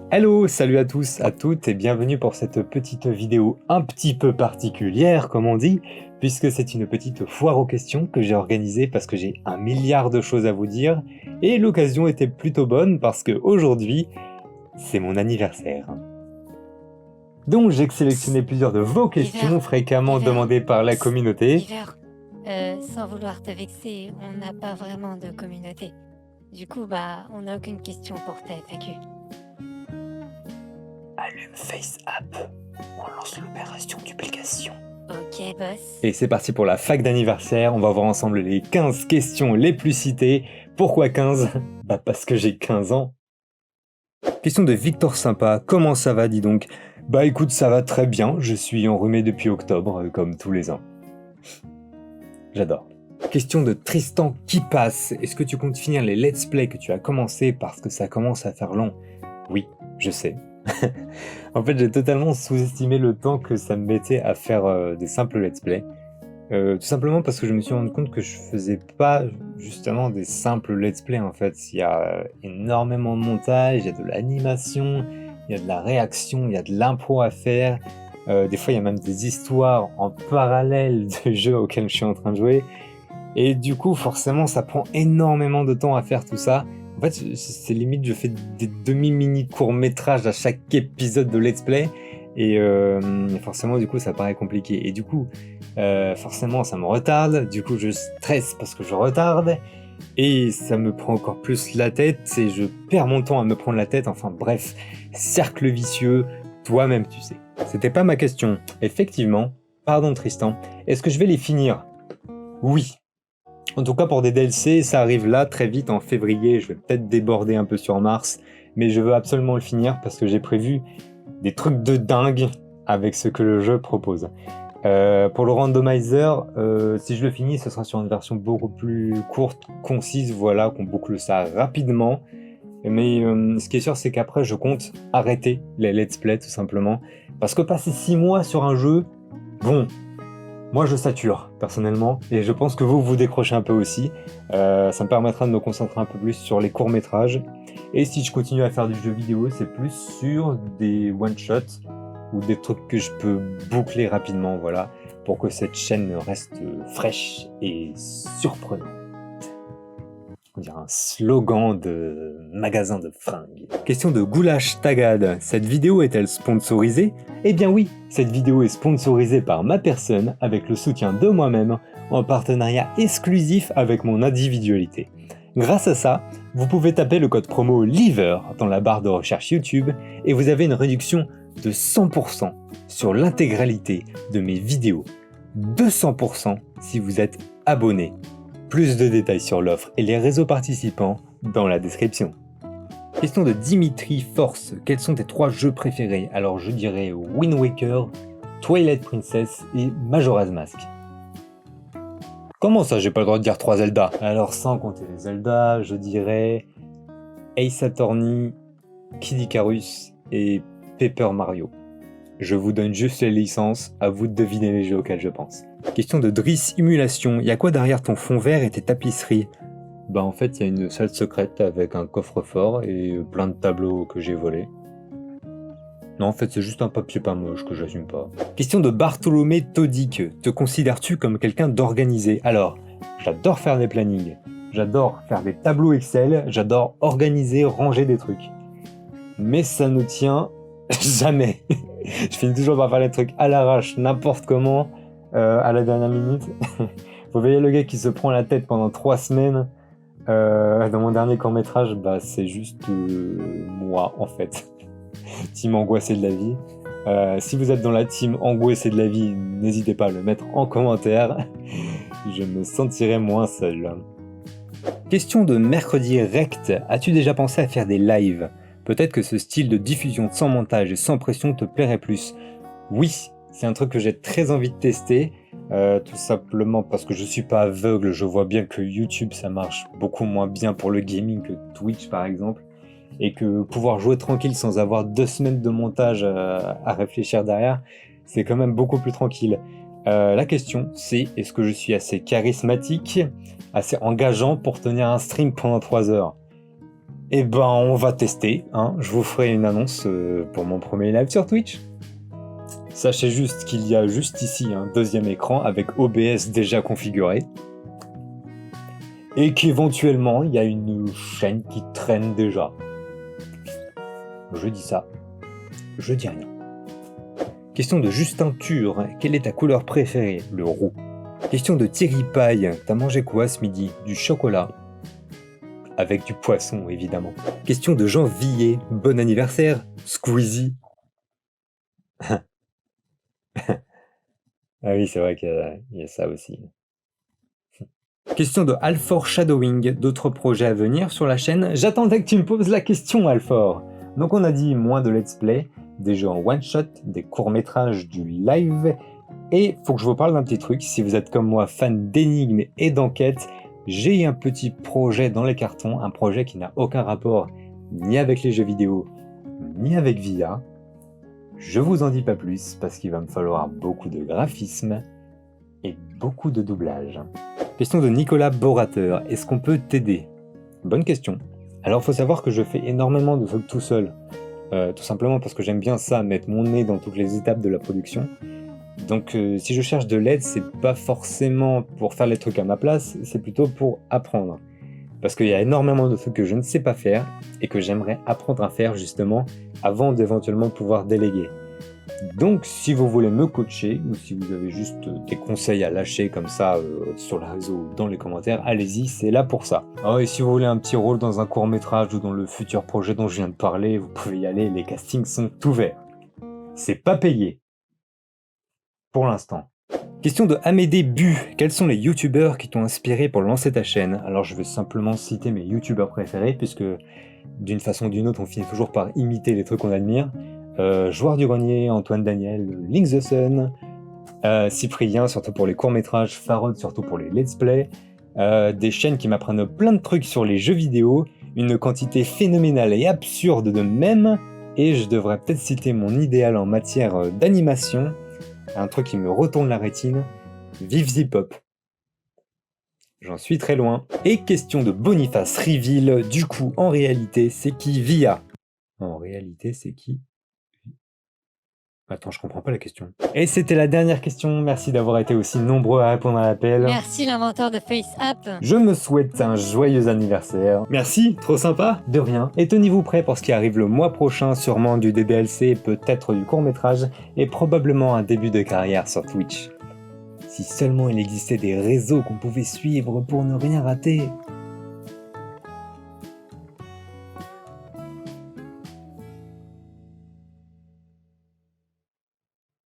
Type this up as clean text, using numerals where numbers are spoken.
Hello, salut à tous, à toutes et bienvenue pour cette petite vidéo un petit peu particulière comme on dit, puisque c'est une petite foire aux questions que j'ai organisée parce que j'ai un milliard de choses à vous dire et l'occasion était plutôt bonne parce que aujourd'hui c'est mon anniversaire. Donc j'ai sélectionné plusieurs de vos questions fréquemment demandées par la communauté. Hiver, sans vouloir te vexer, on n'a pas vraiment de communauté. Du coup, on n'a aucune question pour ta FAQ. Allume FaceApp, on lance l'opération duplication. Ok, boss. Et c'est parti pour la fac d'anniversaire, on va voir ensemble les 15 questions les plus citées. Pourquoi 15 ? Bah parce que j'ai 15 ans. Question de Victor Sympa, comment ça va dis donc ? Bah écoute, ça va très bien, je suis enrhumé depuis octobre, comme tous les ans. J'adore. Question de Tristan qui passe, est-ce que tu comptes finir les let's play que tu as commencé parce que ça commence à faire long ? Oui, je sais. En fait, j'ai totalement sous-estimé le temps que ça me mettait à faire des simples let's play. Tout simplement parce que je me suis rendu compte que je faisais pas justement des simples let's play en fait. Il y a énormément de montage, il y a de l'animation, il y a de la réaction, il y a de l'impro à faire. Des fois, il y a même des histoires en parallèle de jeux auxquels je suis en train de jouer. Et du coup, forcément, ça prend énormément de temps à faire tout ça. En fait, c'est limite, je fais des demi-mini courts-métrages à chaque épisode de Let's Play. Et forcément, du coup, ça paraît compliqué. Et du coup, forcément, ça me retarde. Du coup, je stresse parce que je retarde. Et ça me prend encore plus la tête. Et je perds mon temps à me prendre la tête. Enfin bref, cercle vicieux. Toi-même, tu sais. C'était pas ma question. Effectivement, pardon Tristan, est-ce que je vais les finir ? Oui. En tout cas pour des DLC, ça arrive là très vite en février, je vais peut-être déborder un peu sur mars, mais je veux absolument le finir parce que j'ai prévu des trucs de dingue avec ce que le jeu propose. Pour le randomizer, si je le finis, ce sera sur une version beaucoup plus courte, concise, voilà, qu'on boucle ça rapidement. Mais ce qui est sûr, c'est qu'après, je compte arrêter les let's play tout simplement, parce que passer 6 mois sur un jeu, bon... Moi je sature personnellement et je pense que vous décrochez un peu aussi. Ça me permettra de me concentrer un peu plus sur les courts-métrages. Et si je continue à faire du jeu vidéo, c'est plus sur des one-shots ou des trucs que je peux boucler rapidement, voilà, pour que cette chaîne reste fraîche et surprenante. On dirait un slogan de magasin de fringues. Question de Goulash Tagad. Cette vidéo est-elle sponsorisée ? Eh bien oui, cette vidéo est sponsorisée par ma personne avec le soutien de moi-même en partenariat exclusif avec mon individualité. Grâce à ça, vous pouvez taper le code promo LIVER dans la barre de recherche YouTube et vous avez une réduction de 100% sur l'intégralité de mes vidéos. 200% si vous êtes abonné. Plus de détails sur l'offre et les réseaux participants dans la description. Question de Dimitri Force, quels sont tes 3 jeux préférés ? Alors je dirais Wind Waker, Twilight Princess et Majora's Mask. Comment ça j'ai pas le droit de dire 3 Zelda ? Alors sans compter les Zelda, je dirais Ace Attorney, Kid Icarus et Paper Mario. Je vous donne juste les licences, à vous de deviner les jeux auxquels je pense. Question de Driss Imulation, y a quoi derrière ton fond vert et tes tapisseries ? Bah en fait, il y a une salle secrète avec un coffre-fort et plein de tableaux que j'ai volés. Non, en fait, c'est juste un papier pas moche que j'assume pas. Question de Bartholomé Todic, te considères-tu comme quelqu'un d'organisé ? Alors, j'adore faire des plannings, j'adore faire des tableaux Excel, j'adore organiser, ranger des trucs. Mais ça ne tient jamais. Je finis toujours par faire les trucs à l'arrache, n'importe comment, à la dernière minute. Vous voyez le gars qui se prend la tête pendant 3 semaines dans mon dernier court-métrage, bah c'est juste moi en fait. Team angoissé de la vie. Si vous êtes dans la team angoissé de la vie, n'hésitez pas à le mettre en commentaire. Je me sentirai moins seul. Question de mercredi rect. As-tu déjà pensé à faire des lives ? Peut-être que ce style de diffusion sans montage et sans pression te plairait plus. Oui, c'est un truc que j'ai très envie de tester, tout simplement parce que je suis pas aveugle, je vois bien que YouTube ça marche beaucoup moins bien pour le gaming que Twitch par exemple, et que pouvoir jouer tranquille sans avoir 2 semaines de montage à réfléchir derrière, c'est quand même beaucoup plus tranquille. La question c'est, est-ce que je suis assez charismatique, assez engageant pour tenir un stream pendant 3 heures ? Eh ben, on va tester, hein. Je vous ferai une annonce pour mon premier live sur Twitch. Sachez juste qu'il y a juste ici un deuxième écran avec OBS déjà configuré. Et qu'éventuellement, il y a une chaîne qui traîne déjà. Je dis ça, je dis rien. Question de Justin Tur, quelle est ta couleur préférée? Le roux. Question de Thierry Paille, t'as mangé quoi ce midi? Du chocolat. Avec du poisson, évidemment. Question de Jean Villet, bon anniversaire, Squeezie. Ah oui, c'est vrai qu'il y a ça aussi. Question de Alfor Shadowing, d'autres projets à venir sur la chaîne? J'attendais que tu me poses la question, Alfor. Donc on a dit moins de let's play, des jeux en one-shot, des courts-métrages, du live, et faut que je vous parle d'un petit truc. Si vous êtes comme moi fan d'énigmes et d'enquêtes, j'ai un petit projet dans les cartons, un projet qui n'a aucun rapport ni avec les jeux vidéo, ni avec VIA. Je vous en dis pas plus parce qu'il va me falloir beaucoup de graphisme et beaucoup de doublage. Question de Nicolas Borateur, est-ce qu'on peut t'aider? Bonne question. Alors faut savoir que je fais énormément de trucs tout seul, tout simplement parce que j'aime bien ça, mettre mon nez dans toutes les étapes de la production. Donc si je cherche de l'aide, c'est pas forcément pour faire les trucs à ma place, c'est plutôt pour apprendre. Parce qu'il y a énormément de trucs que je ne sais pas faire et que j'aimerais apprendre à faire justement avant d'éventuellement pouvoir déléguer. Donc si vous voulez me coacher ou si vous avez juste des conseils à lâcher comme ça sur le réseau ou dans les commentaires, allez-y, c'est là pour ça. Oh, et si vous voulez un petit rôle dans un court-métrage ou dans le futur projet dont je viens de parler, vous pouvez y aller, les castings sont ouverts. C'est pas payé. Pour l'instant. Question de Amédée Bu. Quels sont les youtubeurs qui t'ont inspiré pour lancer ta chaîne? Alors je vais simplement citer mes youtubeurs préférés puisque d'une façon ou d'une autre on finit toujours par imiter les trucs qu'on admire. Joueur du Grenier, Antoine Daniel, Link the Sun, Cyprien surtout pour les courts-métrages, Farod surtout pour les let's play, des chaînes qui m'apprennent plein de trucs sur les jeux vidéo, une quantité phénoménale et absurde de mèmes, et je devrais peut-être citer mon idéal en matière d'animation, un truc qui me retourne la rétine, Vive Zip-Hop. J'en suis très loin. Et question de Boniface Reveal, du coup, en réalité, c'est qui VIA? En réalité, c'est qui? Attends, je comprends pas la question. Et c'était la dernière question, merci d'avoir été aussi nombreux à répondre à l'appel. Merci l'inventeur de FaceApp. Je me souhaite un joyeux anniversaire. Merci, trop sympa. De rien. Et tenez-vous prêts pour ce qui arrive le mois prochain, sûrement du DDLC, peut-être du court-métrage, et probablement un début de carrière sur Twitch. Si seulement il existait des réseaux qu'on pouvait suivre pour ne rien rater.